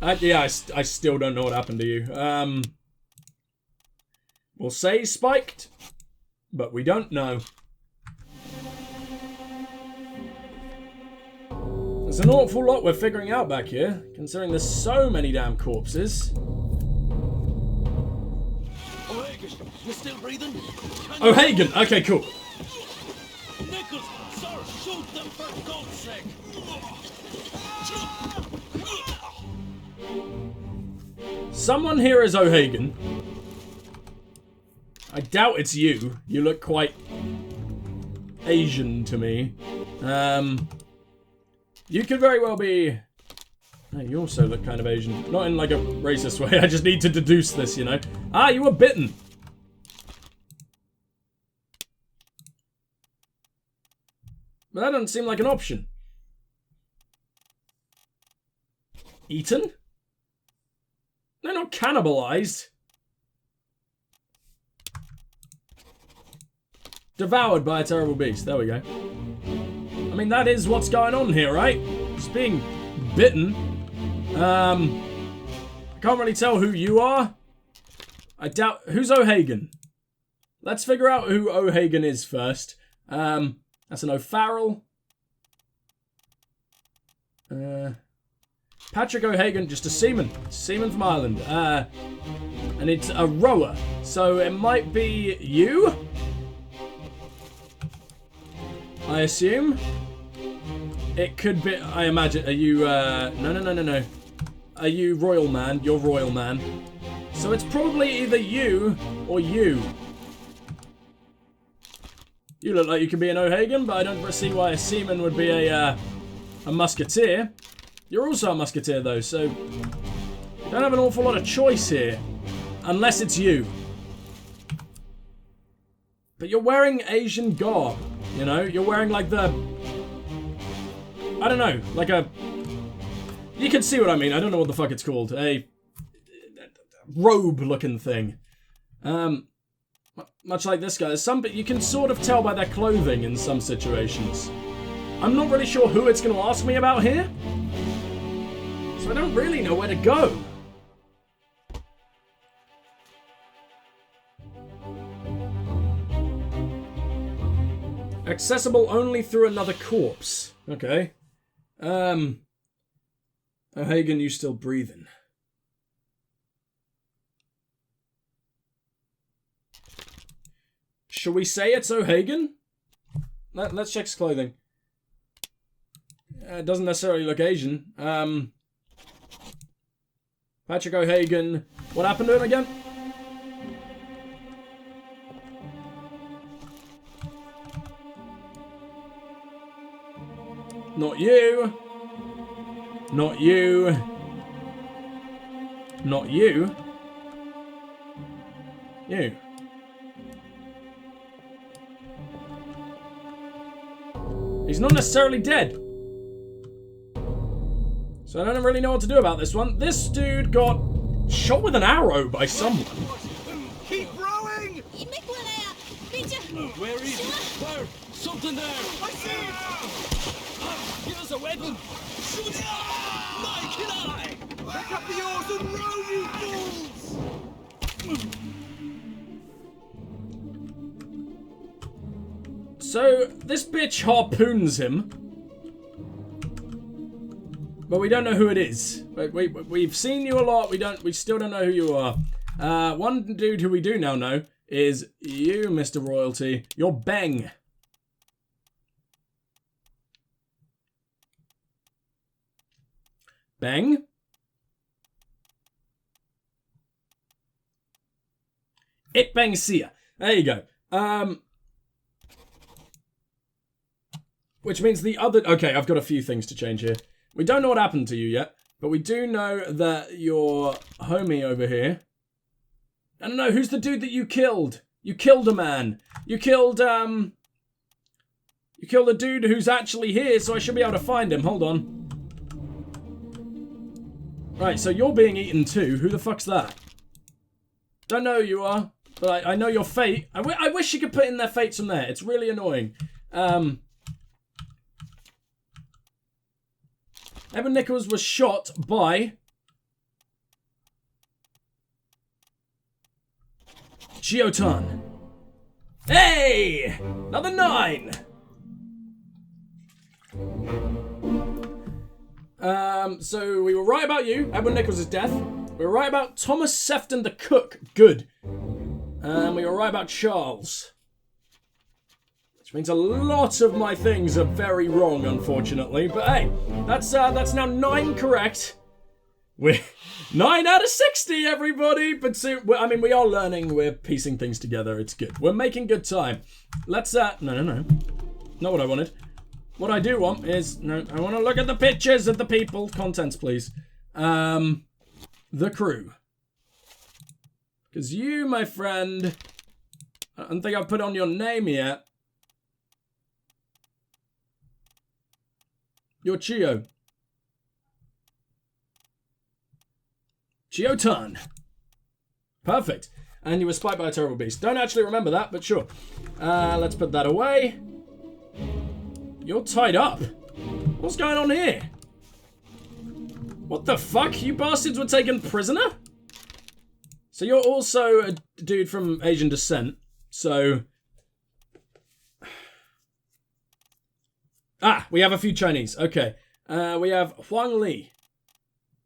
Yeah, I still don't know what happened to you. We'll say spiked, but we don't know. There's an awful lot we're figuring out back here, considering there's so many damn corpses. O'Hagan, you still breathing? O'Hagan! Okay, cool. Nichols, sir, shoot them for God's sake! Someone here is O'Hagan. I doubt it's you. You look quite Asian to me. You could very well be... Oh, you also look kind of Asian. Not in like a racist way. I just need to deduce this, you know. Ah, you were bitten. But that doesn't seem like an option. Eaten? They're not cannibalized. Devoured by a terrible beast. There we go. I mean, that is what's going on here, right? Just being bitten. I can't really tell who you are. I doubt... Who's O'Hagan? Let's figure out who O'Hagan is first. That's an O'Farrell. Patrick O'Hagan, just a seaman. Seaman from Ireland. And it's a rower. So it might be you? I assume. It could be... I imagine... Are you... No. Are you Royal Man? You're Royal Man. So it's probably either you or you. You look like you could be an O'Hagan, but I don't see why a seaman would be a musketeer. You're also a musketeer, though, so... You don't have an awful lot of choice here. Unless it's you. But you're wearing Asian garb, you know? You're wearing, like, the... I don't know, like a... You can see what I mean. I don't know what the fuck it's called. A robe-looking thing. Much like this guy. There's some, but you can sort of tell by their clothing in some situations. I'm not really sure who it's going to ask me about here. So I don't really know where to go. Accessible only through another corpse. Okay. O'Hagan, you still breathing? Shall we say it's O'Hagan? Let's check his clothing. It doesn't necessarily look Asian. Patrick O'Hagan. What happened to him again? Not you. Not you. Not you. You. He's not necessarily dead. So I don't really know what to do about this one. This dude got shot with an arrow by someone. Keep rowing! Where is it? Where? Something there! I see it! Give us a weapon! Shoot it! My kid eye! Pick up the oars and row, you fools! So, this bitch harpoons him. But we don't know who it is. We've seen you a lot, we still don't know who you are. One dude who we do now know is you, Mr. Royalty. You're Beng. Beng? It Beng Sia. There you go. Which means the other... Okay, I've got a few things to change here. We don't know what happened to you yet, but we do know that your homie over here... I don't know, who's the dude that you killed? You killed a man. You killed a dude who's actually here, so I should be able to find him. Hold on. Right, so you're being eaten too. Who the fuck's that? Don't know who you are, but I know your fate. I wish you could put in their fates from there. It's really annoying. Evan Nichols was shot by Chiotan. Hey! Another 9! So we were right about you, Edward Nichols' death. We were right about Thomas Sefton the cook. Good. And we were right about Charles. Which means a lot of my things are very wrong, unfortunately. But hey, that's now 9 correct. We're 9 out of 60, everybody. But so, I mean, we are learning. We're piecing things together. It's good. We're making good time. Let's no. Not what I wanted. What I do want is I want to look at the pictures of the people. Contents, please. The crew. Because you, my friend, I don't think I've put on your name yet. You're Chio. Chiotan. Perfect. And you were spied by a terrible beast. Don't actually remember that, but sure. Let's put that away. You're tied up. What's going on here? What the fuck? You bastards were taken prisoner? So you're also a dude from Asian descent. So... Ah, we have a few Chinese. Okay. We have Huang Li.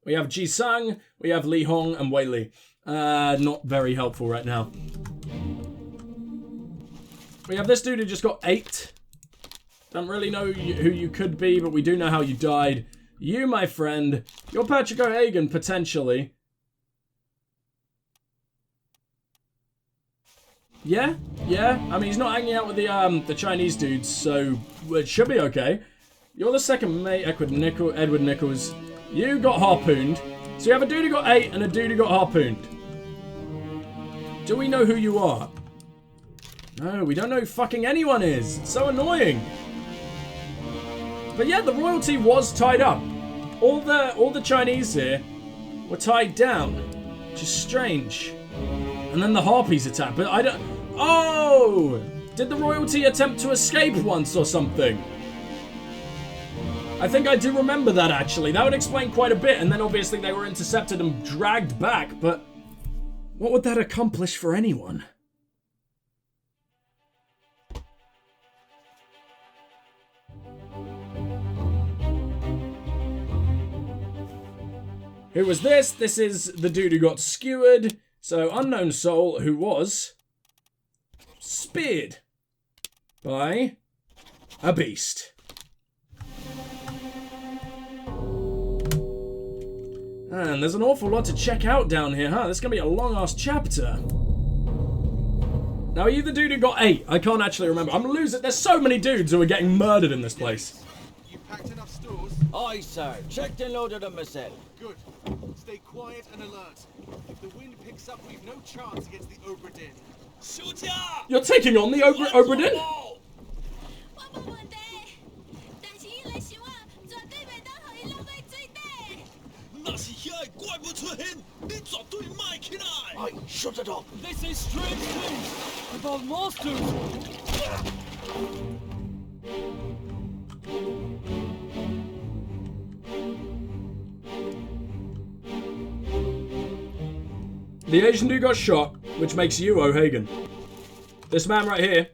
We have Ji Sang. We have Li Hong and Wei Li. Not very helpful right now. We have this dude who just got 8. Don't really know who you could be, but we do know how you died. You, my friend, you're Patrick O'Hagan, potentially. Yeah? I mean, he's not hanging out with the Chinese dudes, so it should be okay. You're the second mate, Edward Nichols. You got harpooned. So you have a dude who got 8 and a dude who got harpooned. Do we know who you are? No, we don't know who fucking anyone is. It's so annoying. But yeah, the royalty was tied up. All the Chinese here were tied down, which is strange. And then the harpies attacked, but I don't... Oh! Did the royalty attempt to escape once or something? I think I do remember that, actually. That would explain quite a bit, and then obviously they were intercepted and dragged back, but... What would that accomplish for anyone? Who was this? This is the dude who got skewered. So, unknown soul who was speared by a beast. And there's an awful lot to check out down here, huh? This is going to be a long-ass chapter. Now, are you the dude who got 8? I can't actually remember. I'm losing. There's so many dudes who are getting murdered in this place. You packed enough stores? Aye, sir. Checked and loaded them myself. Good. Stay quiet and alert. If the wind picks up, we've no chance against the Obra Dinn. Shoot ya! You're taking on the Obra Dinn? Aye, shut it up. They say strange things about monsters. The Asian dude got shot, which makes you O'Hagan. This man right here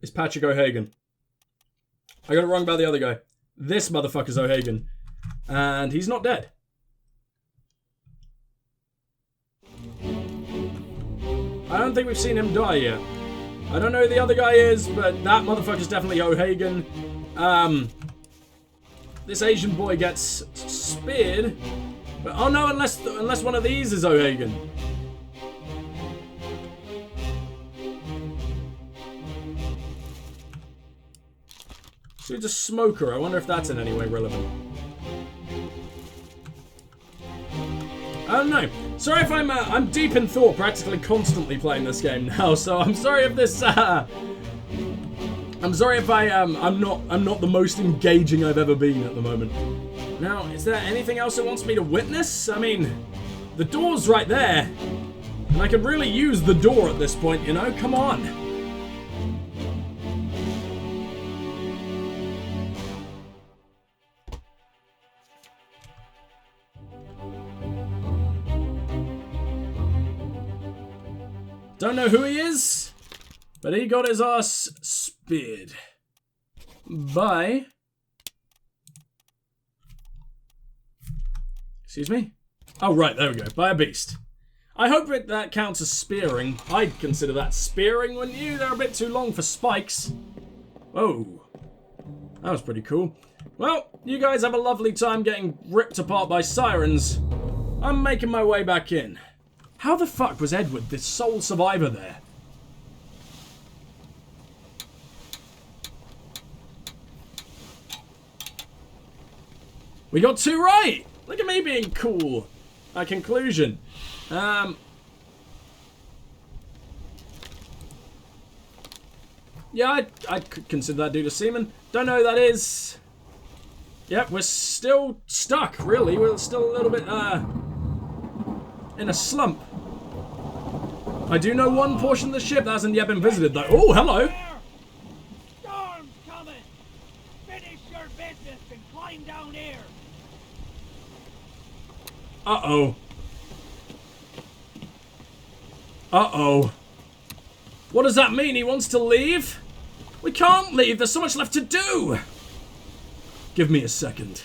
is Patrick O'Hagan. I got it wrong about the other guy. This motherfucker's O'Hagan. And he's not dead. I don't think we've seen him die yet. I don't know who the other guy is, but that motherfucker's definitely O'Hagan. This Asian boy gets speared. But, oh no, unless one of these is O'Hagan. Dude's a smoker. I wonder if that's in any way relevant. I don't know. Sorry if I'm deep in thought, practically constantly playing this game now. So I'm sorry if this. I'm sorry if I'm not the most engaging I've ever been at the moment. Now, is there anything else it wants me to witness? I mean, the door's right there, and I could really use the door at this point. You know, come on. Don't know who he is, but he got his ass speared by... Excuse me? Oh, right, there we go. By a beast. I hope that counts as spearing. I'd consider that spearing, wouldn't you? They're a bit too long for spikes. Whoa. That was pretty cool. Well, you guys have a lovely time getting ripped apart by sirens. I'm making my way back in. How the fuck was Edward the sole survivor there? We got 2 right! Look at me being cool. My conclusion. Yeah, I'd consider that dude a seaman. Don't know who that is. Yep, we're still stuck, really. We're still a little bit, in a slump. I do know one portion of the ship that hasn't yet been visited, though. Oh, hello! Storm's coming! Finish your business and climb down here! Uh-oh. Uh-oh. What does that mean? He wants to leave? We can't leave. There's so much left to do. Give me a second.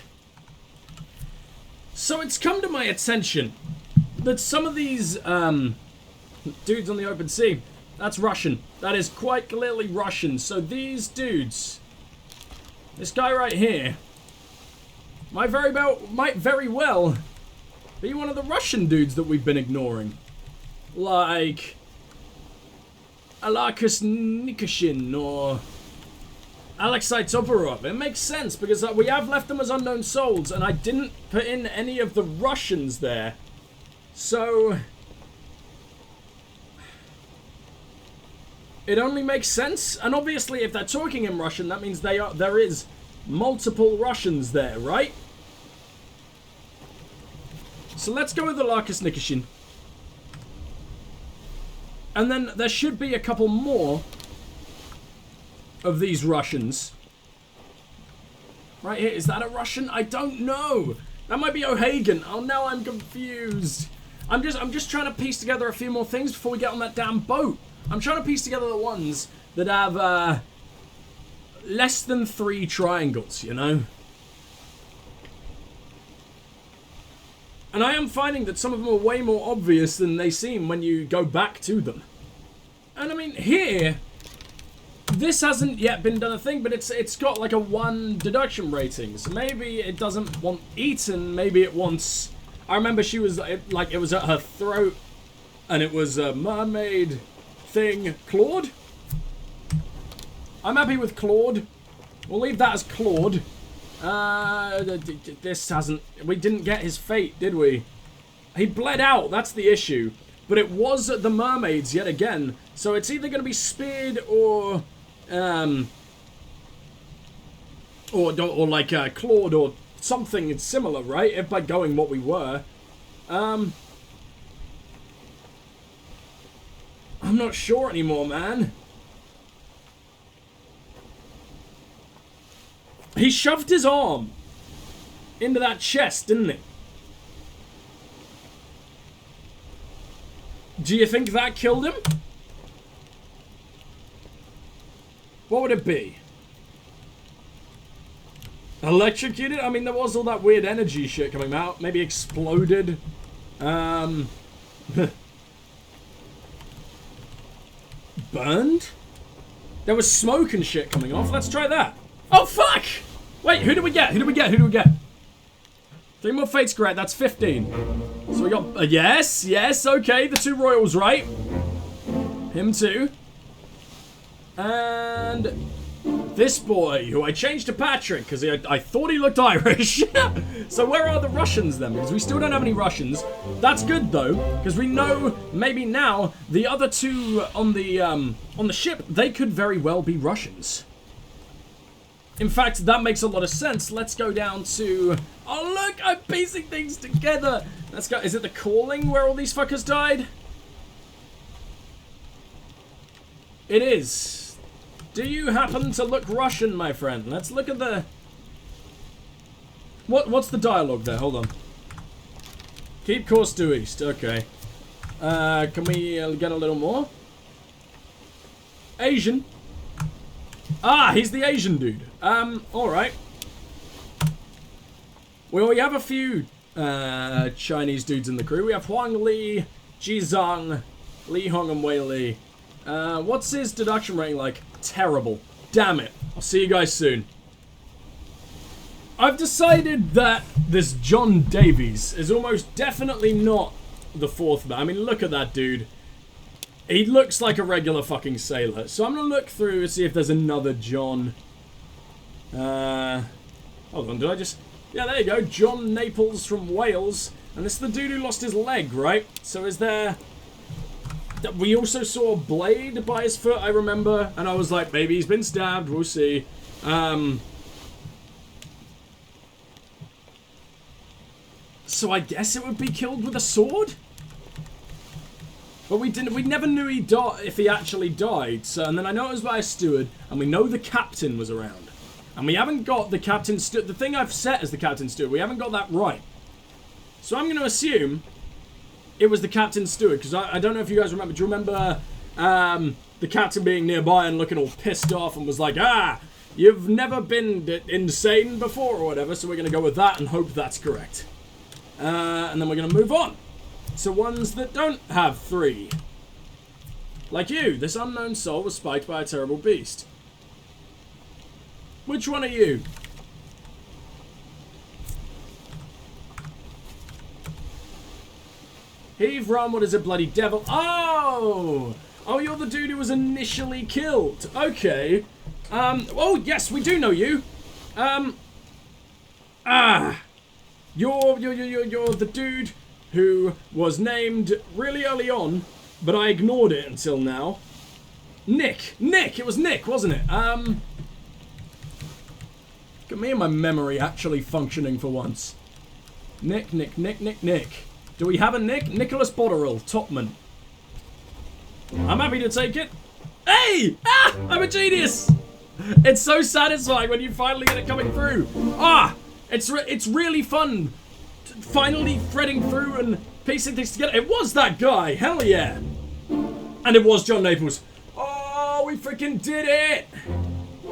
So it's come to my attention that some of these dudes on the open sea, that's Russian. That is quite clearly Russian. So these dudes, this guy right here, might very well be one of the Russian dudes that we've been ignoring. Like Alakus Nikoshin or Alexei Toporov. It makes sense because we have left them as unknown souls and I didn't put in any of the Russians there. So it only makes sense. And obviously if they're talking in Russian, that means there is multiple Russians there, right? So let's go with the Larkus Nikoshin. And then there should be a couple more of these Russians. Right here, is that a Russian? I don't know. That might be O'Hagan. Oh, now I'm confused. I'm just trying to piece together a few more things before we get on that damn boat. I'm trying to piece together the ones that have less than 3 triangles, you know? And I am finding that some of them are way more obvious than they seem when you go back to them. And I mean, here, this hasn't yet been done a thing, but it's got like a 1 deduction rating. So maybe it doesn't want eaten, maybe it wants... I remember she was, like, it was at her throat, and it was a mermaid thing. Claude? I'm happy with Claude. We'll leave that as Claude. This hasn't... We didn't get his fate, did we? He bled out, that's the issue. But it was the mermaids yet again. So it's either going to be speared or like Claude or something similar, right? If by going what we were. I'm not sure anymore, man. He shoved his arm into that chest, didn't he? Do you think that killed him? What would it be? Electrocuted? I mean, there was all that weird energy shit coming out. Maybe exploded. Burned? There was smoke and shit coming off. Let's try that. Oh, fuck! Wait, who do we get? Who do we get? Who do we get? 3 more fates, correct. That's 15. So we got... yes, okay. The 2 royals, right? Him too. And... this boy, who I changed to Patrick, because I thought he looked Irish. So where are the Russians then? Because we still don't have any Russians. That's good, though, because we know maybe now the other 2 on the ship, they could very well be Russians. In fact, that makes a lot of sense. Let's go down to... oh, look! I'm piecing things together! Let's go... is it the Calling where all these fuckers died? It is. Do you happen to look Russian, my friend? Let's look at the... What's the dialogue there? Hold on. Keep course due east. Okay. Can we get a little more? Asian. Ah, he's the Asian dude. Alright. Well, we have a few Chinese dudes in the crew. We have Huang Li, Ji Zhang, Li Hong, and Wei Li. What's his deduction rating like? Terrible. Damn it. I'll see you guys soon. I've decided that this John Davies is almost definitely not the fourth man. I mean, look at that dude. He looks like a regular fucking sailor. So I'm gonna look through and see if there's another John. Hold on, did I just... Yeah, there you go. John Naples from Wales. And this is the dude who lost his leg, right? So is there... We also saw a blade by his foot, I remember. And I was like, maybe he's been stabbed. We'll see. So I guess it would be killed with a sword? But we never knew if he actually died. So, and then I know it was by a steward, and we know the captain was around. And we haven't got the captain steward. The thing I've set as the captain steward, we haven't got that right. So I'm going to assume it was the captain steward, because I don't know if you guys remember. Do you remember the captain being nearby and looking all pissed off and was like, ah, you've never been insane before or whatever, so we're going to go with that and hope that's correct. And then we're going to move on to ones that don't have 3. Like you, this unknown soul was spiked by a terrible beast. Which one are you? Heave, run, what is it, bloody devil? Oh! Oh, you're the dude who was initially killed. Okay. Oh, yes, we do know you. You're the dude who was named really early on, but I ignored it until now. Nick! It was Nick, wasn't it? Look at me and my memory actually functioning for once. Nick. Do we have a Nick? Nicholas Botterill, Topman. I'm happy to take it. Hey! Ah! I'm a genius! It's so satisfying when you finally get it coming through. Ah! It's really fun finally threading through and piecing things together. It was that guy! Hell yeah! And it was John Naples. Oh, we freaking did it!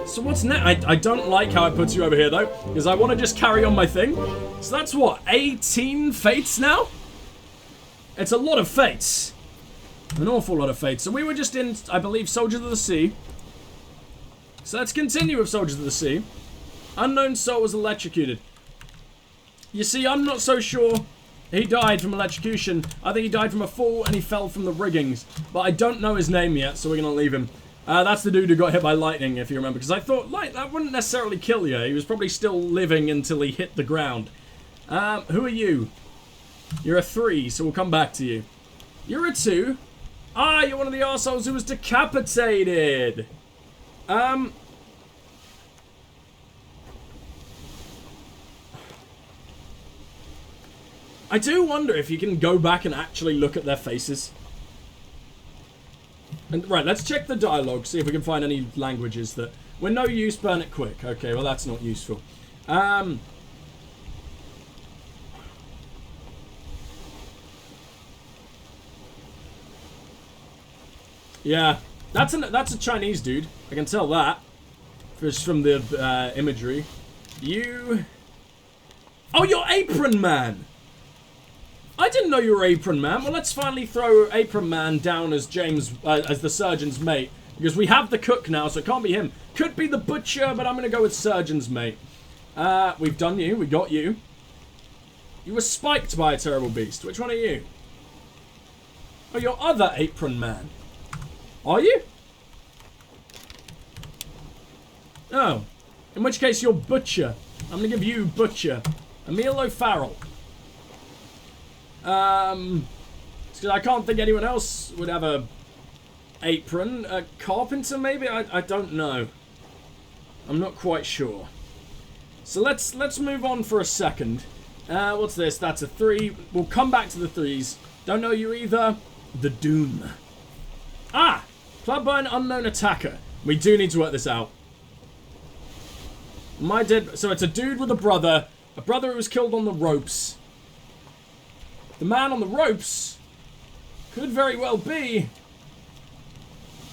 So what's next? I don't like how it puts you over here, though, because I want to just carry on my thing. So that's what, 18 fates now? It's a lot of fates. An awful lot of fates. So we were just in, I believe, Soldiers of the Sea. So let's continue with Soldiers of the Sea. Unknown soul was electrocuted. You see, I'm not so sure he died from electrocution. I think he died from a fall and he fell from the riggings. But I don't know his name yet, so we're going to leave him. That's the dude who got hit by lightning, if you remember. Because I thought, that wouldn't necessarily kill you. He was probably still living until he hit the ground. Who are you? You're a 3, so we'll come back to you. You're a 2. Ah, you're one of the arseholes who was decapitated. I do wonder if you can go back and actually look at their faces. And right, let's check the dialogue, see if we can find any languages that... We're no use, burn it quick. Okay, well that's not useful. Yeah, that's a Chinese dude. I can tell that. Just from the imagery. You... Oh, you're Apron Man! I didn't know you were Apron Man. Well, let's finally throw Apron Man down as as the surgeon's mate. Because we have the cook now, so it can't be him. Could be the butcher, but I'm going to go with surgeon's mate. We've done you. We got you. You were spiked by a terrible beast. Which one are you? Oh, you're other Apron Man. Are you? Oh. In which case, you're butcher. I'm going to give you butcher. Emil O'Farrell. Because I can't think anyone else would have a apron. A carpenter, maybe? I don't know. I'm not quite sure. So let's move on for a second. What's this? That's a 3. We'll come back to the 3s. Don't know you either. The Doom. Ah! Clubbed by an unknown attacker. We do need to work this out. So it's a dude with a brother who was killed on the ropes. The man on the ropes could very well be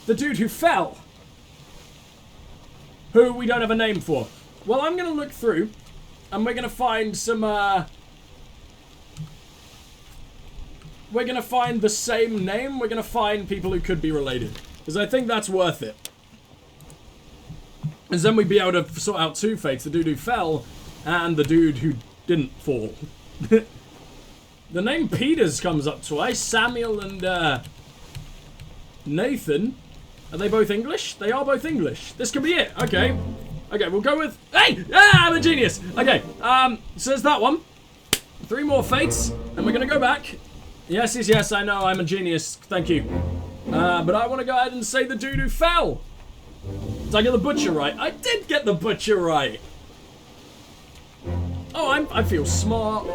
the dude who fell. who we don't have a name for. Well, I'm going to look through, and we're going to find some, we're going to find the same name. We're going to find people who could be related. Because I think that's worth it. Because then we'd be able to sort out two fates. The dude who fell, and the dude who didn't fall. The name Peters comes up twice. Samuel and, Nathan. Are they both English? They are both English. This could be it. Okay. Okay, we'll go with... Hey! Ah, I'm a genius! Okay, so there's that one. 3 more fates, and we're gonna go back. Yes, yes, yes, I know, I'm a genius. Thank you. But I want to go ahead and say the dude who fell. Did I get the butcher right? I did get the butcher right. Oh, I feel smart.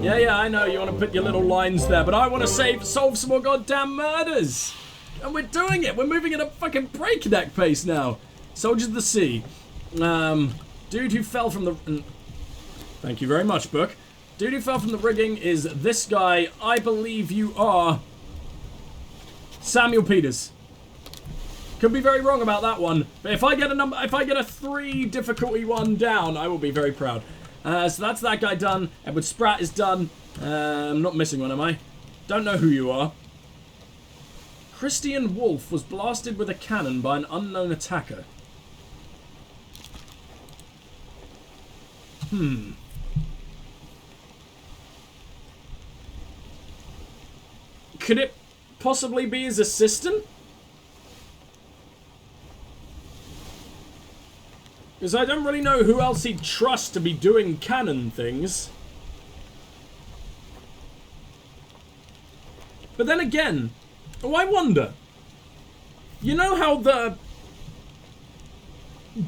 Yeah, yeah, I know you want to put your little lines there, but I want to solve some more goddamn murders. And we're doing it. We're moving at a fucking breakneck pace now. Soldiers of the Sea. Dude who fell from the... Thank you very much, book. Dude who fell from the rigging is this guy. I believe you are... Samuel Peters. Could be very wrong about that one. But if I get a 3 difficulty one down, I will be very proud. So that's that guy done. Edward Spratt is done. I'm not missing one, am I? Don't know who you are. Christian Wolf was blasted with a cannon by an unknown attacker. Could it possibly be his assistant? Because I don't really know who else he'd trust to be doing cannon things. But then again... Oh, I wonder. You know how the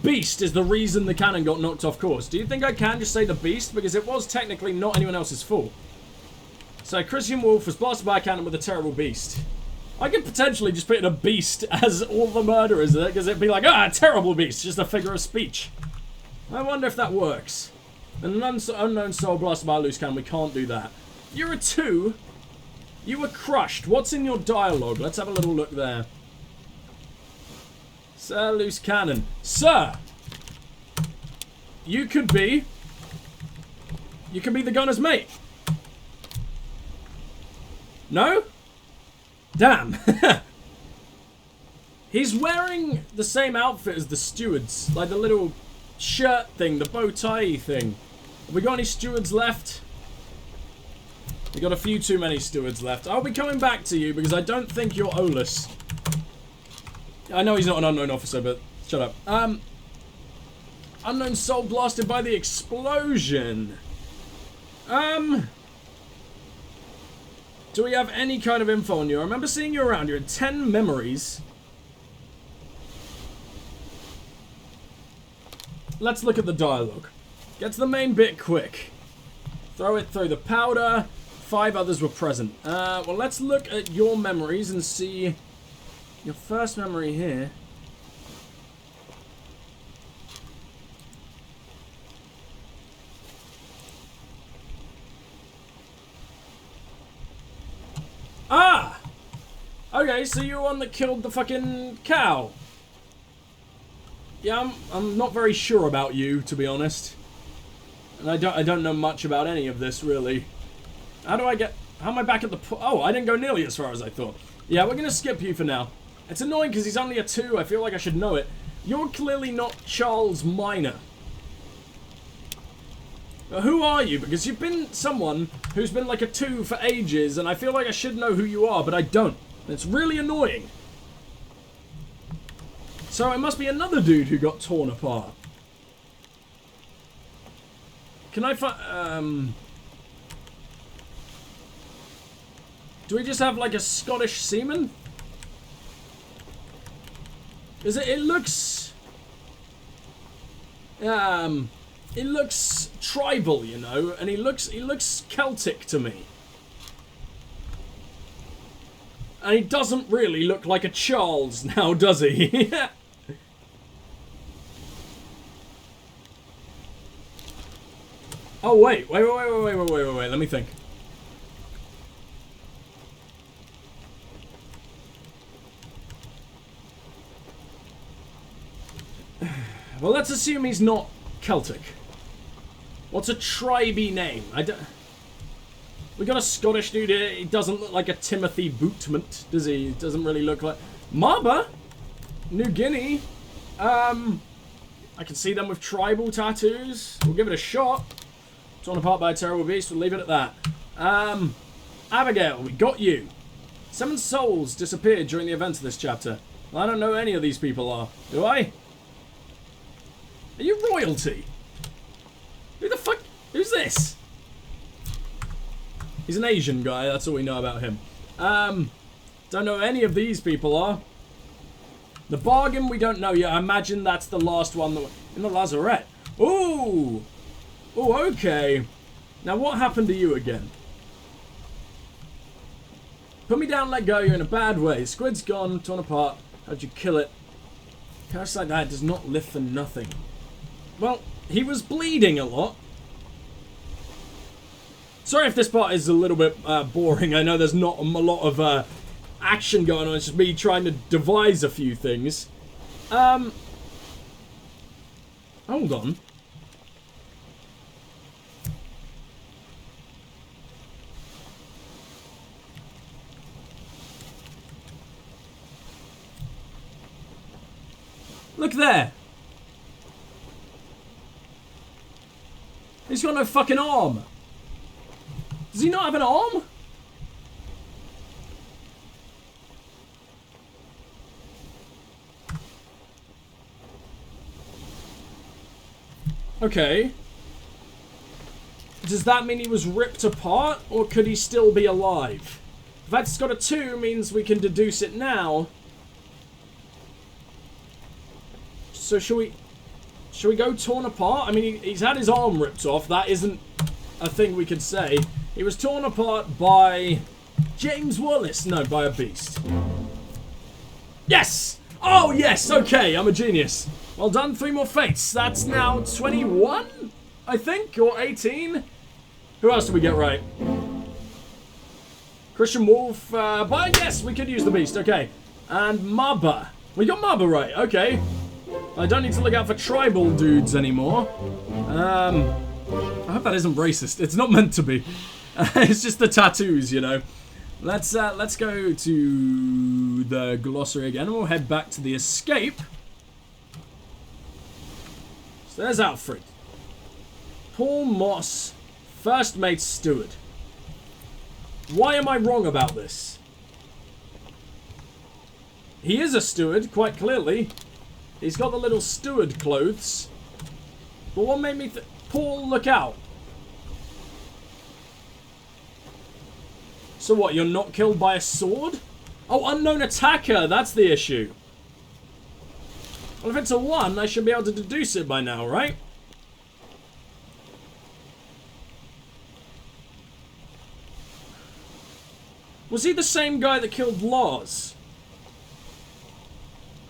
beast is the reason the cannon got knocked off course? Do you think I can just say the beast? Because it was technically not anyone else's fault. So Christian Wolf was blasted by a cannon with a terrible beast. I could potentially just put in a beast as all the murderers there, because it'd be like, ah, terrible beast, just a figure of speech. I wonder if that works. An unknown soul blasted by a loose cannon, we can't do that. You're a 2. You were crushed. What's in your dialogue? Let's have a little look there. Sir, loose cannon. Sir! You could be the gunner's mate. No? Damn. He's wearing the same outfit as the stewards. Like the little shirt thing, the bow tie thing. Have we got any stewards left? We got a few too many stewards left. I'll be coming back to you because I don't think you're Olus. I know he's not an unknown officer, but shut up. Unknown soul blasted by the explosion. Do we have any kind of info on you? I remember seeing you around. You had 10 memories. Let's look at the dialogue. Get to the main bit quick. Throw it through the powder. 5 others were present. Well, let's look at your memories and see your first memory here. Ah! Okay, so you're the one that killed the fucking cow. Yeah, I'm not very sure about you, to be honest. And I don't know much about any of this, really. How am I back at the... Oh, I didn't go nearly as far as I thought. Yeah, we're going to skip you for now. It's annoying because he's only a 2. I feel like I should know it. You're clearly not Charles Minor. Who are you? Because you've been someone who's been like a 2 for ages, and I feel like I should know who you are, but I don't. It's really annoying. So it must be another dude who got torn apart. Can I find... Do we just have like a Scottish seaman? Is it looks... It looks tribal, you know, and he looks Celtic to me. And he doesn't really look like a Charles now, does he? Oh, wait, let me think. Well, let's assume he's not Celtic. What's a tribey name? We got a Scottish dude here. He doesn't look like a Timothy Bootmont, does he? He doesn't really look like... Maba? New Guinea? I can see them with tribal tattoos. We'll give it a shot. Torn apart by a terrible beast. We'll leave it at that. Abigail, we got you. 7 souls disappeared during the events of this chapter. Well, I don't know who any of these people are. Do I? Are you royalty? Who the fuck? Who's this? He's an Asian guy. That's all we know about him. Don't know who any of these people are. The bargain, we don't know yet. I imagine that's the last one in the lazarette. Ooh! Ooh, okay. Now, what happened to you again? Put me down, let go. You're in a bad way. Squid's gone, torn apart. How'd you kill it? Curse like that does not live for nothing. Well, he was bleeding a lot. Sorry if this part is a little bit boring. I know there's not a lot of action going on. It's just me trying to devise a few things. Hold on. Look there. He's got no fucking arm. Does he not have an arm? Okay. Does that mean he was ripped apart, or could he still be alive? The fact it's got a 2 means we can deduce it now. So should we go torn apart? I mean, he's had his arm ripped off. That isn't a thing we could say. He was torn apart by James Wallace. No, by a beast. Yes! Oh, yes! Okay, I'm a genius. Well done, 3 more fates. That's now 21, I think, or 18. Who else did we get right? Christian Wolf. But yes, we could use the beast. Okay. And Maba. We got Maba right. Okay. I don't need to look out for tribal dudes anymore. I hope that isn't racist. It's not meant to be. It's just the tattoos, you know. Let's go to the glossary again, and we'll head back to the escape. So there's Alfred. Paul Moss, first mate steward. Why am I wrong about this? He is a steward, quite clearly. He's got the little steward clothes. But what made me Paul, look out. So what, you're not killed by a sword? Oh, unknown attacker, that's the issue. Well, if it's a 1, I should be able to deduce it by now, right? Was he the same guy that killed Lars?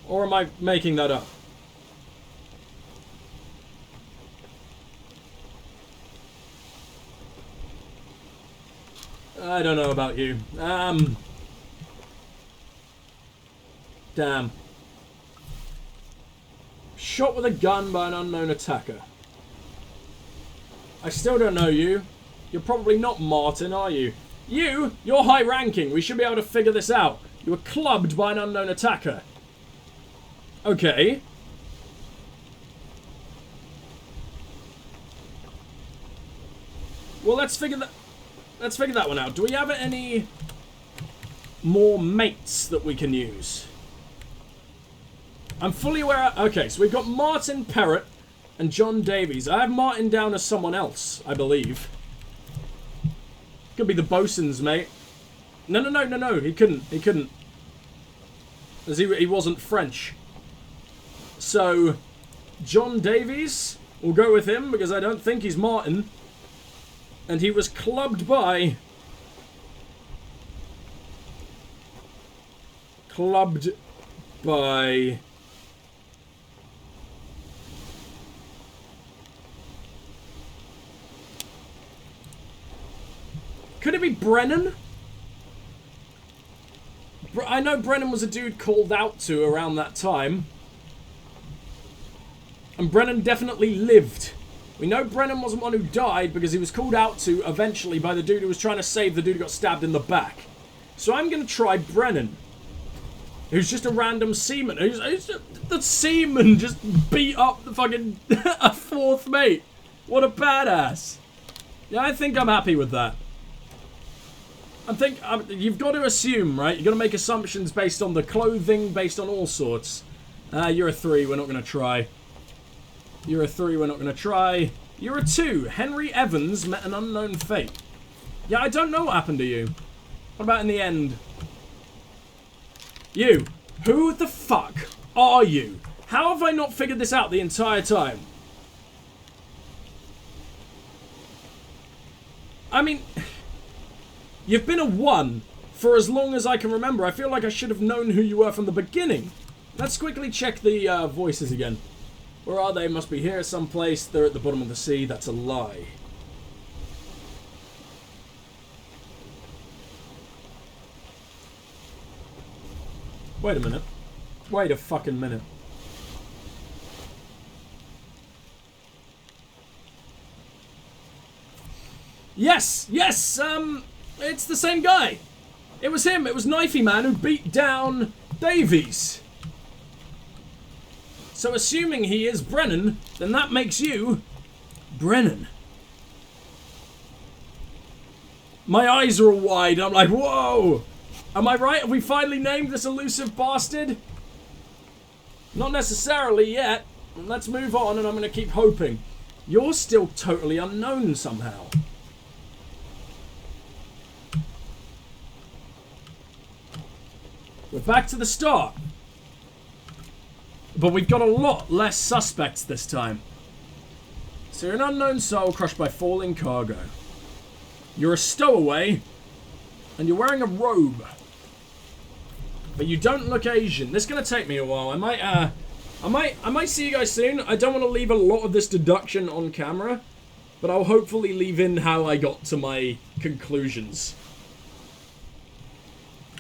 Or am I making that up? I don't know about you. Damn. Shot with a gun by an unknown attacker. I still don't know you. You're probably not Martin, are you? You're high ranking. We should be able to figure this out. You were clubbed by an unknown attacker. Okay. Well, let's figure that one out. Do we have any more mates that we can use? I'm fully aware. Okay, so we've got Martin Perrott and John Davies. I have Martin down as someone else, I believe. Could be the bosun's mate. No. He couldn't. As he wasn't French. So, John Davies, we'll go with him because I don't think he's Martin. And he was clubbed by... Clubbed by... Could it be Brennan? I know Brennan was a dude called out to around that time. And Brennan definitely lived. We know Brennan wasn't one who died because he was called out to eventually by the dude who was trying to save the dude who got stabbed in the back. So I'm going to try Brennan, who's just a random seaman. The seaman just beat up the fucking a fourth mate. What a badass. Yeah, I think I'm happy with that. You've got to assume, right? You've got to make assumptions based on the clothing, based on all sorts. You're a 3, we're not going to try. You're a 3, we're not going to try. You're a 2. Henry Evans met an unknown fate. Yeah, I don't know what happened to you. What about in the end? You. Who the fuck are you? How have I not figured this out the entire time? I mean, you've been a 1 for as long as I can remember. I feel like I should have known who you were from the beginning. Let's quickly check the voices again. Where are they? Must be here someplace. They're at the bottom of the sea. That's a lie. Wait a minute. Wait a fucking minute. Yes! Yes! It's the same guy! It was him! It was Knifey Man who beat down Davies! So assuming he is Brennan, then that makes you Brennan. My eyes are all wide. I'm like, whoa! Am I right? Have we finally named this elusive bastard? Not necessarily yet. Let's move on and I'm going to keep hoping. You're still totally unknown somehow. We're back to the start. But we've got a lot less suspects this time. So you're an unknown soul crushed by falling cargo. You're a stowaway. And you're wearing a robe. But you don't look Asian. This is going to take me a while. I might see you guys soon. I don't want to leave a lot of this deduction on camera. But I'll hopefully leave in how I got to my conclusions.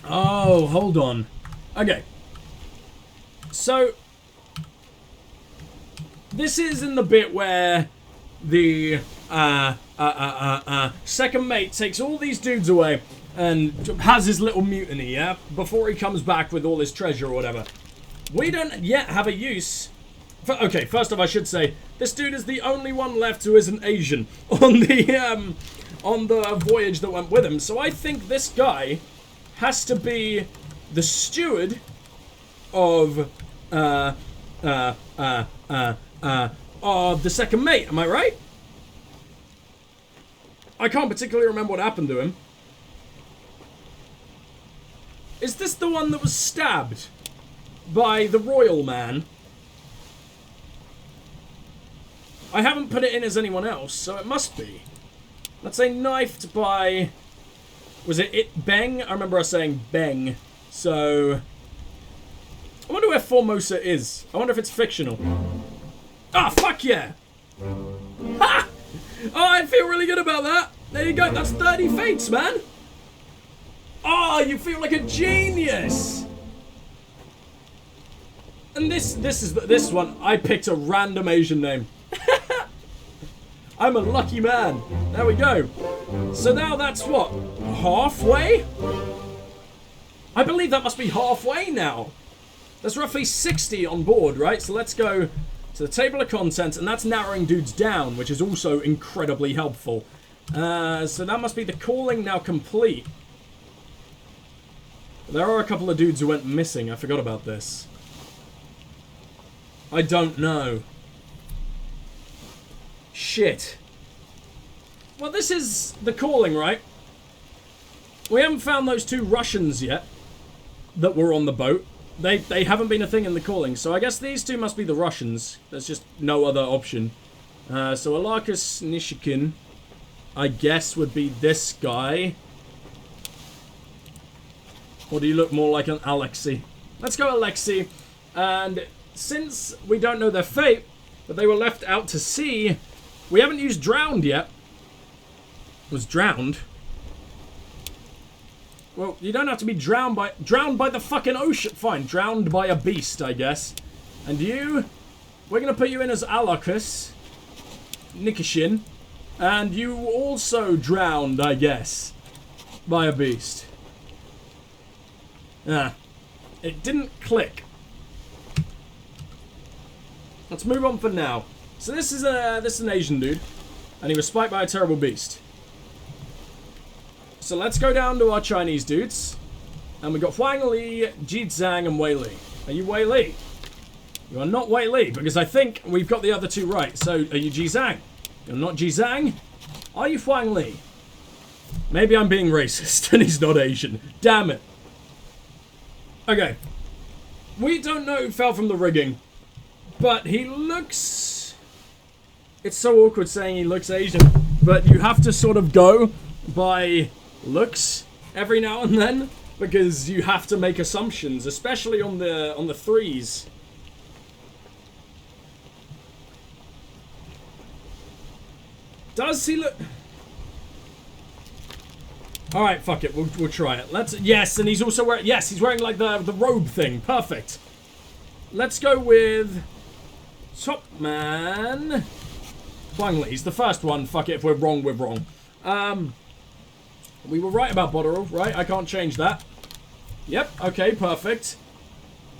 Oh, hold on. Okay. So this is in the bit where the second mate takes all these dudes away and has his little mutiny, yeah? Before he comes back with all his treasure or whatever. We don't yet have a use. Okay, first off, I should say, this dude is the only one left who isn't Asian on the voyage that went with him. So I think this guy has to be the steward of the second mate. Am I right? I can't particularly remember what happened to him. Is this the one that was stabbed by the royal man? I haven't put it in as anyone else, so it must be. Let's say knifed by... Was it Beng? I remember us saying Beng. So... I wonder where Formosa is. I wonder if it's fictional. Ah, fuck yeah! Ha! Oh, I feel really good about that. There you go. That's 30 fates, man. Oh, you feel like a genius. And this one, I picked a random Asian name. I'm a lucky man. There we go. So now that's what? Halfway? I believe that must be halfway now. There's roughly 60 on board, right? So let's go to the table of contents, and that's narrowing dudes down, which is also incredibly helpful. So that must be the calling now complete. There are a couple of dudes who went missing. I forgot about this. I don't know. Shit. Well, this is the calling, right? We haven't found those 2 Russians yet that were on the boat. They haven't been a thing in the calling, so I guess these 2 must be the Russians. There's just no other option. So Alarkus Nishikin, I guess, would be this guy. Or do you look more like an Alexei? Let's go Alexei. And since we don't know their fate, but they were left out to sea, we haven't used drowned yet. Was drowned? Well, you don't have to be drowned by the fucking ocean. Fine, drowned by a beast, I guess. And you we're going to put you in as Alakus, Nikishin, and you also drowned, I guess, by a beast. Ah, it didn't click. Let's move on for now. So this is an Asian dude, and he was spiked by a terrible beast. So let's go down to our Chinese dudes, and we got Huang Li, Ji Zhang, and Wei Li. Are you Wei Li? You are not Wei Li, because I think we've got the other two right. So are you Ji Zhang? You're not Ji Zhang. Are you Huang Li? Maybe I'm being racist, and he's not Asian. Damn it. Okay. We don't know who fell from the rigging, but he looks... It's so awkward saying he looks Asian, but you have to sort of go by looks every now and then, because you have to make assumptions, especially on the threes. Does he look... Alright, fuck it, we'll try it. Let's... Yes, and he's also wearing... Yes, he's wearing like the robe thing. Perfect. Let's go with... Top man... Huang Li's the first one. Fuck it, if we're wrong, we're wrong. We were right about Botterill, right? I can't change that. Yep, okay, perfect.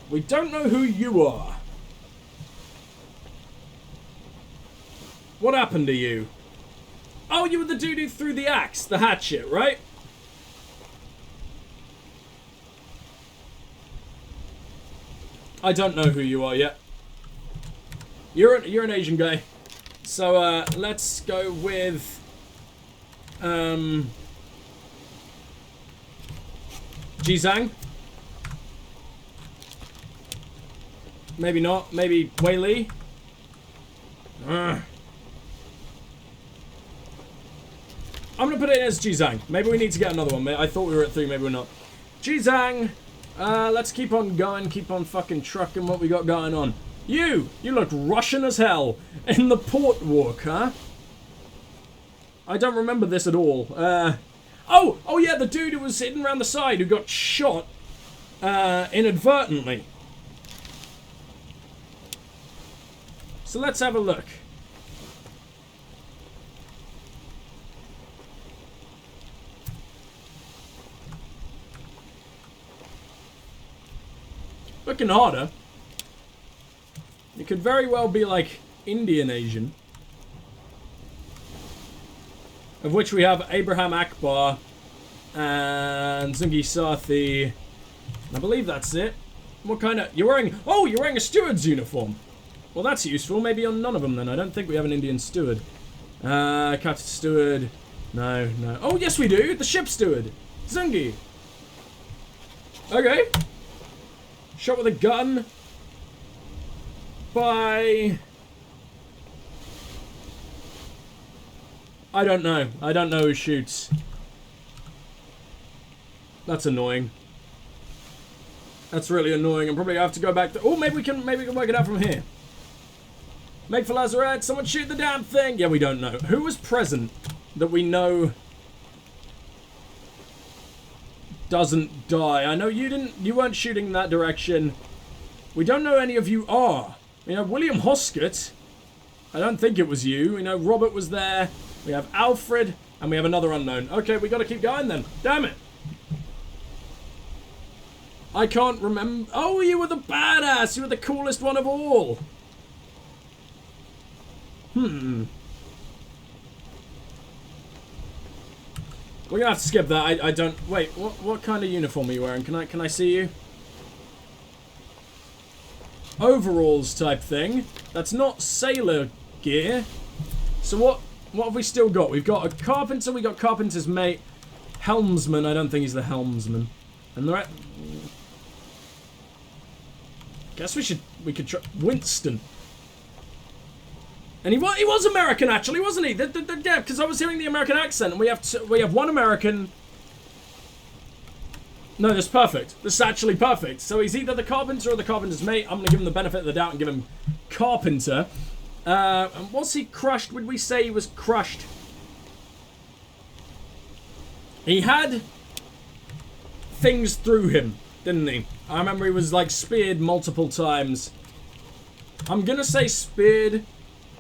We don't know who you are. What happened to you? Oh, you were the dude who threw the axe, the hatchet, right? I don't know who you are yet. You're an Asian guy. So, let's go with... Ji Zhang? Maybe not. Maybe Wei Li? I'm gonna put it as Ji Zhang. Maybe we need to get another one. I thought we were at 3, maybe we're not. Ji Zhang! Let's keep on going, keep on fucking trucking what we got going on. You look Russian as hell in the port walk, huh? I don't remember this at all. Oh yeah, the dude who was sitting around the side who got shot inadvertently. So let's have a look. Looking harder. It could very well be like Indian Asian. Of which we have Abraham Akbar and Zungi Sathi. I believe that's it. What kind of... You're wearing... Oh, you're wearing a steward's uniform. Well, that's useful. Maybe on none of them then. I don't think we have an Indian steward. Captain Steward. No. Oh, yes we do. The ship steward. Zungi. Okay. Shot with a gun. By... I don't know who shoots. That's annoying. That's really annoying. I'm probably gonna have to go back to... Oh, maybe we can work it out from here. Make for Lazarette. Someone shoot the damn thing. Yeah, we don't know. Who was present that we know doesn't die? I know you didn't... You weren't shooting in that direction. We don't know any of you are. We know William Hoskett. I don't think it was you. We know Robert was there. We have Alfred. And we have another unknown. Okay, we gotta keep going then. Damn it. I can't remember. Oh, you were the badass. You were the coolest one of all. We're gonna have to skip that. I don't... Wait, what kind of uniform are you wearing? Can I see you? Overalls type thing. That's not sailor gear. So what have we still got? We've got a carpenter, we got carpenter's mate. Helmsman, I don't think he's the helmsman. And the rest... Guess we could try... Winston. And he was American actually, wasn't he? Yeah, because I was hearing the American accent. And we have one American... No, that's perfect. This is actually perfect. So he's either the carpenter or the carpenter's mate. I'm going to give him the benefit of the doubt and give him carpenter. And was he crushed? Would we say he was crushed? He had things through him, didn't he? I remember he was like speared multiple times. I'm gonna say speared,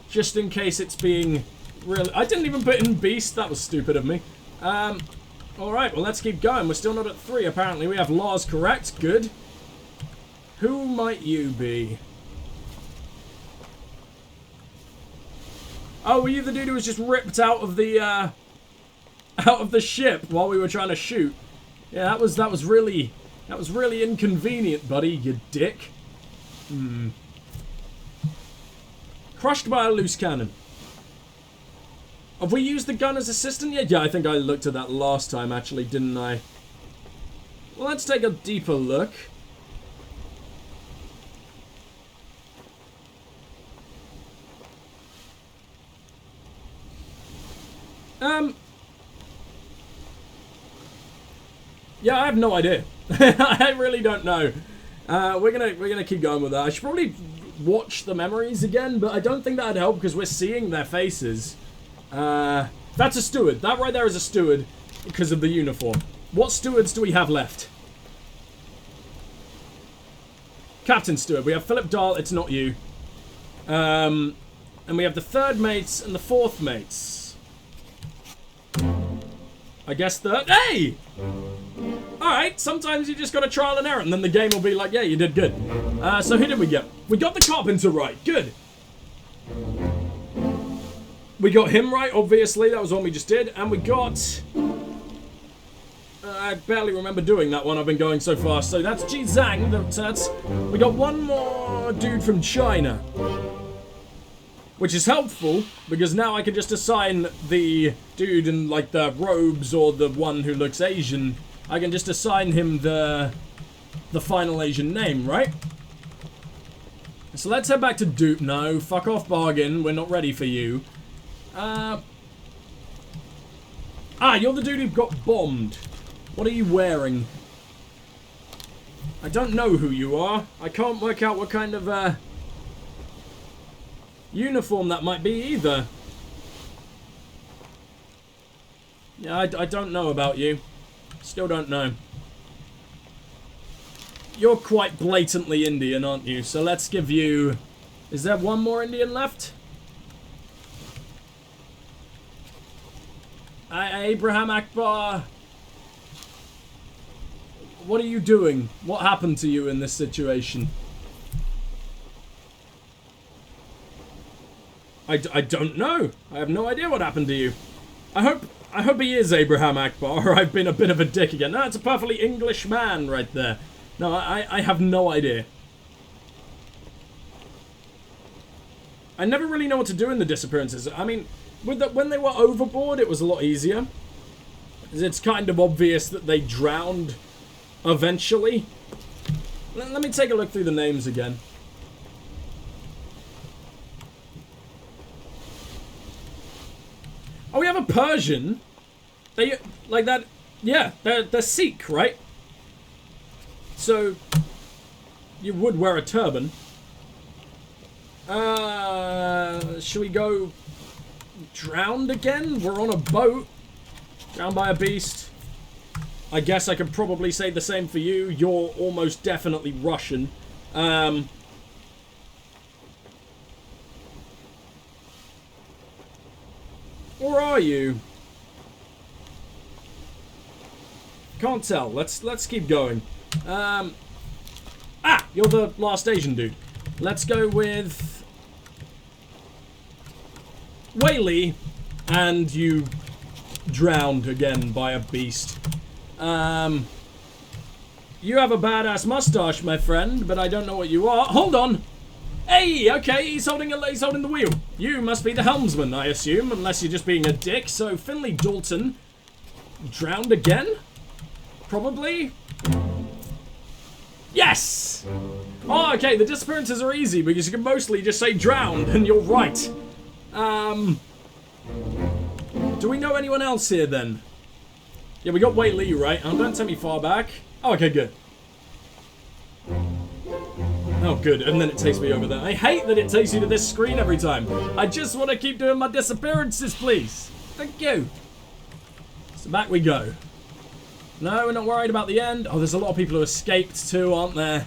just in case it's being really... I didn't even put in beast. That was stupid of me. Alright, well, let's keep going. We're still not at 3, apparently. We have laws correct. Good. Who might you be? Oh, were you the dude who was just ripped out of the ship while we were trying to shoot? Yeah, that was really inconvenient, buddy, you dick. Crushed by a loose cannon. Have we used the gun as assistant yet? Yeah, I think I looked at that last time, actually, didn't I? Well, let's take a deeper look. Yeah, I have no idea. I really don't know. We're gonna keep going with that. I should probably watch the memories again, but I don't think that'd help because we're seeing their faces. That's a steward. That right there is a steward because of the uniform. What stewards do we have left? Captain Steward. We have Philip Dahl. It's not you. And we have the 3rd mates and the 4th mates. I guess third. Hey! Alright, sometimes you just got to trial and error, and then the game will be like, yeah, you did good. So who did we get? We got the carpenter right. Good. We got him right, obviously. That was one we just did. And we got... I barely remember doing that one. I've been going so fast. So that's Ji Zhang. We got one more dude from China. Which is helpful, because now I can just assign the dude in, like, the robes or the one who looks Asian. I can just assign him the final Asian name, right? So let's head back to Dupe. No, fuck off, bargain. We're not ready for you. You're the dude who got bombed. What are you wearing? I don't know who you are. I can't work out what kind of, uniform that might be either. Yeah, I don't know about you. Still don't know. You're quite blatantly Indian, aren't you? So let's give you... Is there one more Indian left? Abraham Akbar. What are you doing? What happened to you in this situation? I don't know. I have no idea what happened to you. I hope he is Abraham Akbar, or I've been a bit of a dick again. No, it's a perfectly English man right there. No, I have no idea. I never really know what to do in the disappearances. I mean, when they were overboard, it was a lot easier. It's kind of obvious that they drowned eventually. Let me take a look through the names again. Oh, we have a Persian. They, like that, yeah, they're Sikh, right? So, you would wear a turban. Should we go drowned again? We're on a boat. Drowned by a beast. I guess I could probably say the same for you. You're almost definitely Russian. Or are you? Can't tell. Let's keep going. You're the last Asian dude. Let's go with Whaley, and you drowned again by a beast. You have a badass mustache, my friend, but I don't know what you are. Hold on. Hey, okay, he's holding the wheel. You must be the helmsman, I assume, unless you're just being a dick. So Finley Dalton drowned again? Probably. Yes! Oh, okay, the disappearances are easy because you can mostly just say drowned, and you're right. Do we know anyone else here then? Yeah, we got Wei Li, right? Oh, don't take me far back. Oh, okay, good. Oh, good, and then it takes me over there. I hate that it takes you to this screen every time. I just want to keep doing my disappearances, please. Thank you. So back we go. No, we're not worried about the end. Oh, there's a lot of people who escaped too, aren't there?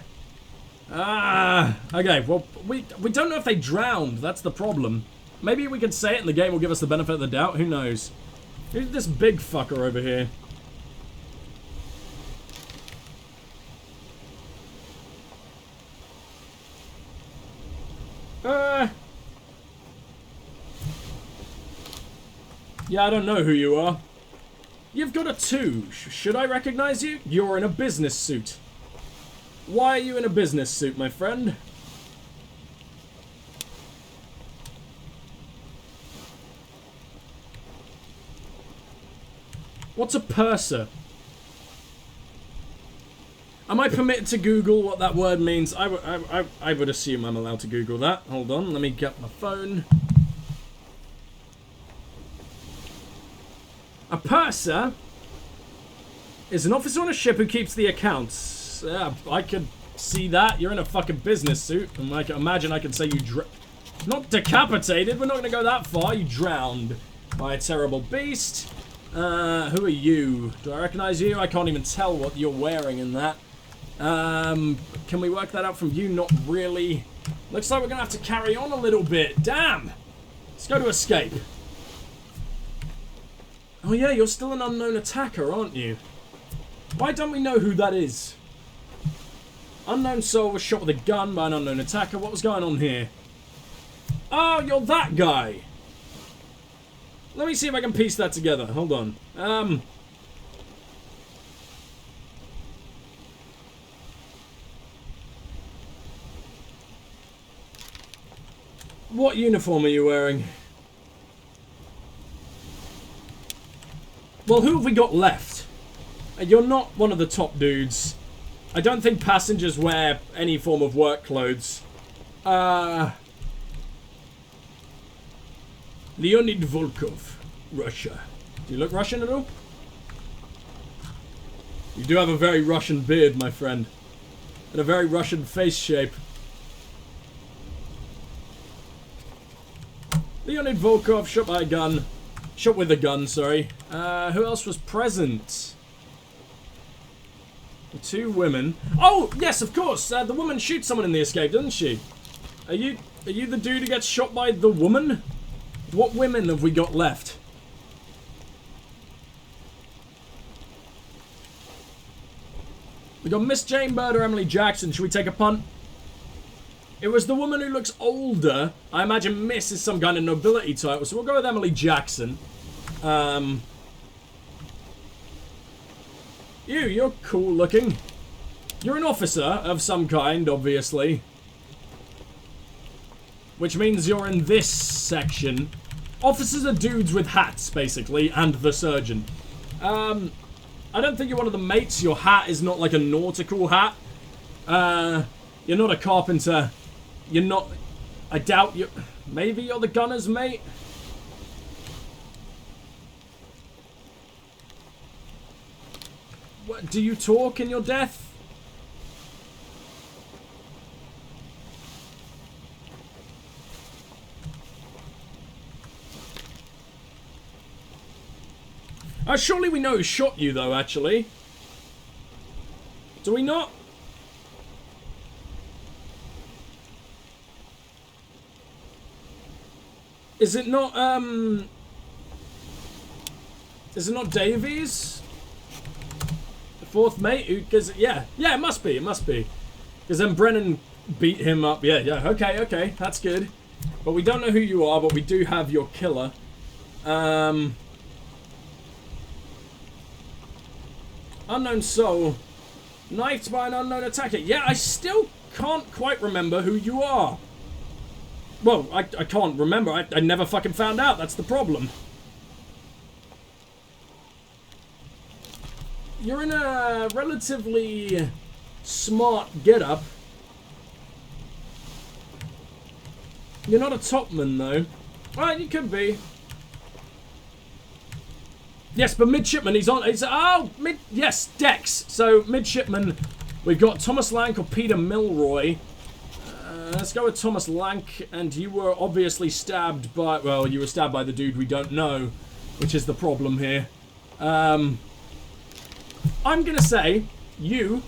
Okay, well, we don't know if they drowned. That's the problem. Maybe we could say it and the game will give us the benefit of the doubt. Who knows? Who's this big fucker over here? Yeah, I don't know who you are. You've got a 2. Should I recognize you? You're in a business suit. Why are you in a business suit, my friend? What's a purser? Am I permitted to Google what that word means? I would assume I'm allowed to Google that. Hold on, let me get my phone. A purser is an officer on a ship who keeps the accounts. Yeah, I could see that. You're in a fucking business suit. And I can imagine I could say you not decapitated. We're not going to go that far. You drowned by a terrible beast. Who are you? Do I recognize you? I can't even tell what you're wearing in that. Can we work that out from you? Not really. Looks like we're going to have to carry on a little bit. Damn! Let's go to escape. Oh yeah, you're still an unknown attacker, aren't you? Why don't we know who that is? Unknown soul was shot with a gun by an unknown attacker. What was going on here? Oh, you're that guy! Let me see if I can piece that together. Hold on. What uniform are you wearing? Well, who have we got left? You're not one of the top dudes. I don't think passengers wear any form of work clothes. Leonid Volkov, Russia. Do you look Russian at all? You do have a very Russian beard, my friend. And a very Russian face shape. Leonid Volkov, shot by a gun. Shot with a gun, sorry. Who else was present? The 2 women. Oh, yes, of course. The woman shoots someone in the escape, doesn't she? Are you the dude who gets shot by the woman? What women have we got left? We got Miss Jane Bird or Emily Jackson. Should we take a punt? It was the woman who looks older. I imagine Miss is some kind of nobility title, so we'll go with Emily Jackson. You're cool looking. You're an officer of some kind, obviously. Which means you're in this section. Officers are dudes with hats, basically, and the surgeon. I don't think you're one of the mates. Your hat is not like a nautical hat. You're not a carpenter. You're not... I doubt you... Maybe you're the gunner's mate? What, do you talk in your death? Surely we know who shot you, though, actually. Do we not? Is it not, Is it not Davies? The 4th mate? Because, yeah, it must be, Because then Brennan beat him up. Yeah, okay, that's good. But we don't know who you are, but we do have your killer. Unknown soul. Knifed by an unknown attacker. Yeah, I still can't quite remember who you are. Well, I can't remember. I never fucking found out. That's the problem. You're in a relatively smart getup. You're not a topman, though. Well, you could be. Yes, but midshipman, yes, Dex. So, midshipman, we've got Thomas Lank or Peter Milroy. Let's go with Thomas Lank, and you were obviously stabbed by... Well, you were stabbed by the dude we don't know, which is the problem here. I'm gonna say, you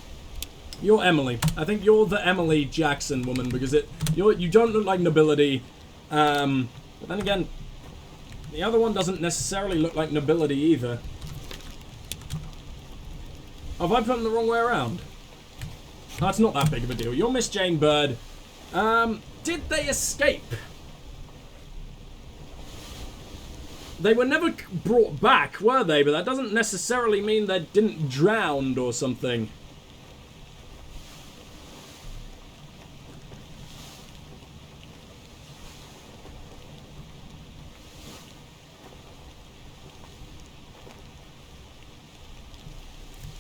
You're Emily. I think you're the Emily Jackson woman because you don't look like nobility. But then again, the other one doesn't necessarily look like nobility either. Have I put them the wrong way around? That's not that big of a deal. You're Miss Jane Bird. Did they escape? They were never brought back, were they? But that doesn't necessarily mean they didn't drown or something.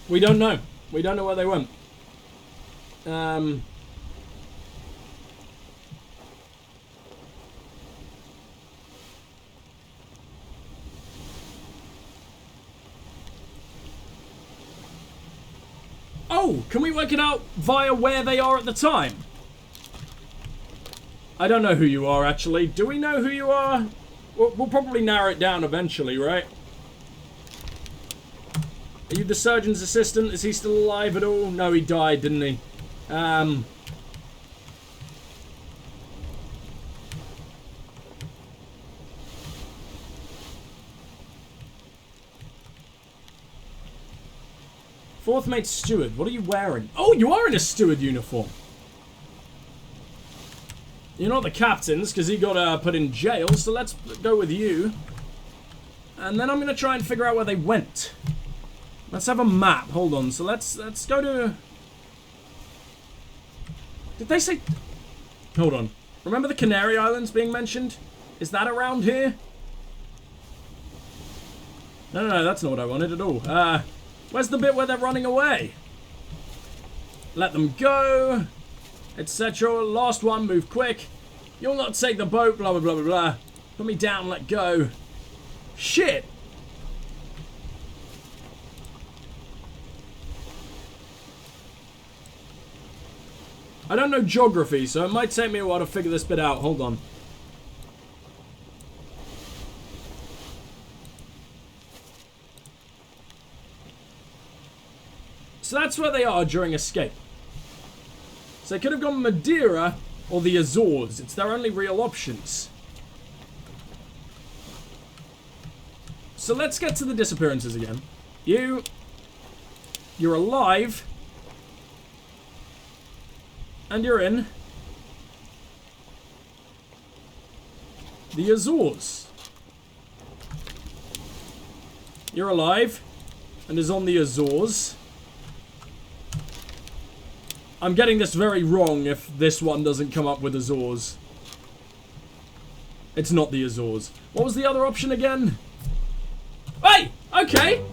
We don't know. We don't know where they went. Oh, can we work it out via where they are at the time? I don't know who you are, actually. Do we know who you are? We'll probably narrow it down eventually, right? Are you the surgeon's assistant? Is he still alive at all? No, he died, didn't he? Fourth mate steward, what are you wearing? Oh, you are in a steward uniform. You're not the captain's, because he got put in jail, so let's go with you. And then I'm going to try and figure out where they went. Let's have a map. Hold on. So let's go to... Did they say... Hold on. Remember the Canary Islands being mentioned? Is that around here? No, that's not what I wanted at all. Where's the bit where they're running away? Let them go, etc. Last one, move quick. You'll not take the boat, blah, blah, blah, blah, blah. Put me down, let go. Shit! I don't know geography, so it might take me a while to figure this bit out. Hold on. So that's where they are during escape. So they could have gone Madeira or the Azores. It's their only real options. So let's get to the disappearances again. You're alive. And you're in the Azores. You're alive and is on the Azores. I'm getting this very wrong if this one doesn't come up with Azores. It's not the Azores. What was the other option again? Hey! Okay!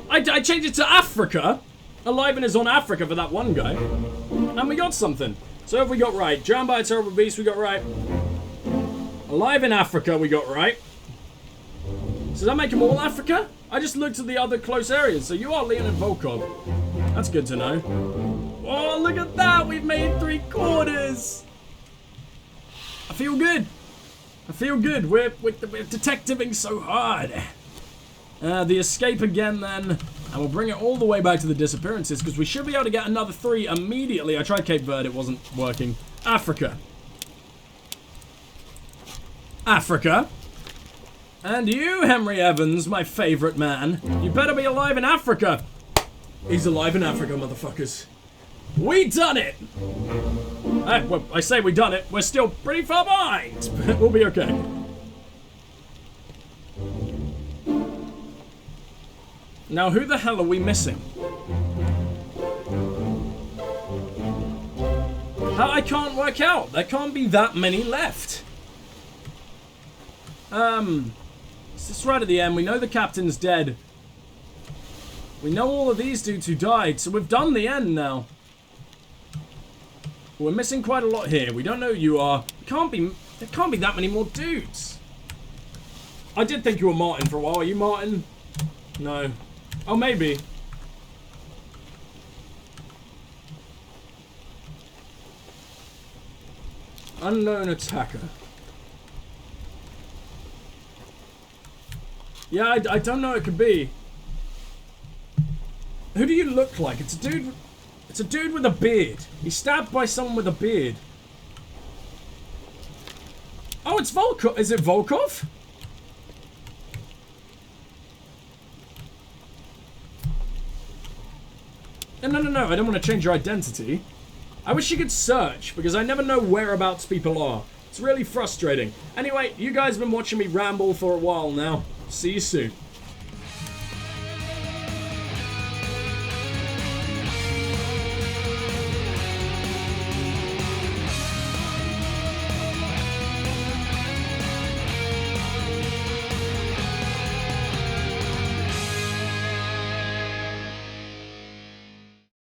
I changed it to Africa. Alive and is on Africa for that one guy. And we got something. So if we got right. Drowned by a terrible beast, we got right. Alive in Africa, we got right. So does that make them all Africa? I just looked at the other close areas. So you are Leonid Volkov. That's good to know. Oh, look at that! We've made 3/4! I feel good. I feel good. We're detectiving so hard. The escape again then. And we'll bring it all the way back to the disappearances because we should be able to get another 3 immediately. I tried Cape Verde, it wasn't working. Africa. Africa. And you, Henry Evans, my favorite man. You better be alive in Africa. He's alive in Africa, motherfuckers. We done it! Well, I say we done it. We're still pretty far behind, but we'll be okay. Now, who the hell are we missing? I can't work out. There can't be that many left. It's just right at the end. We know the captain's dead. We know all of these dudes who died, so we've done the end now. We're missing quite a lot here. We don't know who you are. There can't be that many more dudes. I did think you were Martin for a while. Are you Martin? No. Oh, maybe. Unknown attacker. Yeah, I don't know what it could be. Who do you look like? It's It's a dude with a beard. He's stabbed by someone with a beard. Oh, it's Volkov. Is it Volkov? No. I don't want to change your identity. I wish you could search, because I never know whereabouts people are. It's really frustrating. Anyway, you guys have been watching me ramble for a while now. See you soon.